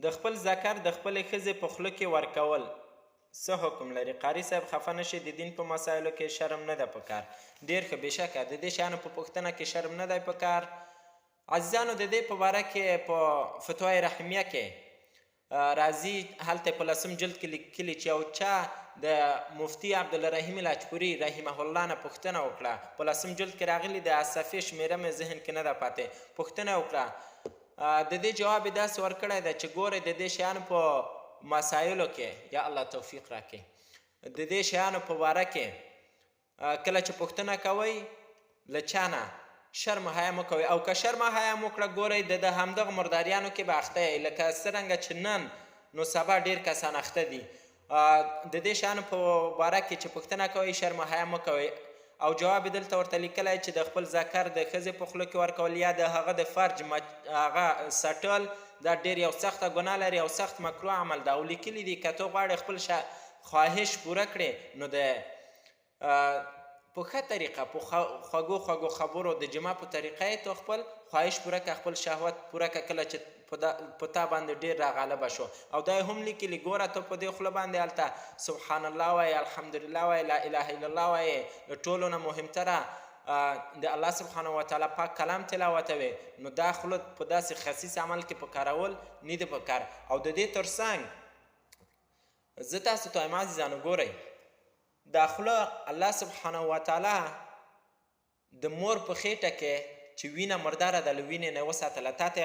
د خپل ذکر د خپلې ښځې په خوله کې ورکول څه حکم لري؟ قاري صاحب خفه نشي، د دین په مسایلو کې شرم نه ده پکار. ډېر ښه، بېشکه د دې شیانو په پوښتنه کې شرم نه دی پکار. عزیزانو، د دې په باره کې په فتوای رحمیه کې راځي، هلته په 10 جلد کې لیکلي چې یو چا د مفتي عبدالرحیم لاجپوري رحمه الله نه پوښتنه وکړه. په 10 جلد کې راغلي، د صفحې شمېره مې ذهن کې نه ده پاتې. پوښتنه وکړه، د دې جواب یې داسې ورکړی دی چې ګورئ د دې شیانو په مسایلو کې، یا الله توفیق راکړي، د دې شیانو په باره کې کله چې پوښتنه کوئ له چا نه شرم حیا مه کوئ، او که شرم حیا مو کړه ګورئ د همدغه مرداریانو کې به اخته یئ، لکه څرنګه چې نن نو سبا ډېر کسان اخته دي. د دې شیانو په باره کې چې پوښتنه کوئ شرم حیا مه کوئ. او جواب یې دلته ورته لیکلی چې د خپل ذکر د ښځې په خوله کې ورکول یا د هغه د فرج هغه سټل دا ډېر یو سخته ګناه لري او سخت مکروه عمل ده. او لیکلي دي که ته غواړې خپل خواهش پوره کړې نو د په ښه طریقه په خوږو خوږو خبرو د جمع په طریقه یې تو خپل خواهش پوره کړه، خپل شهوت پوره کړه کله چې په تا باندې ډېر راغلبه شو. او دا یې هم لیکلي، ګوره ته په دې خوله باندې هلته سبحان الله وایې، الحمدلله وایې، لا اله الا الله وایې، د ټولو نه مهمتره د الله سبحانه وتعالی پاک کلام تلاوتوي، نو دا خوله په داسې خصیص عمل کې په کارول نه دي پکار. او د دې ترڅنګ زه تاسو ته وایم عزیزانو، ګورئ دا خوله الله سبحانه وتعالی د مور په خېټه کې چې وینه مرداره ده له وینې نه وساتله، تا ته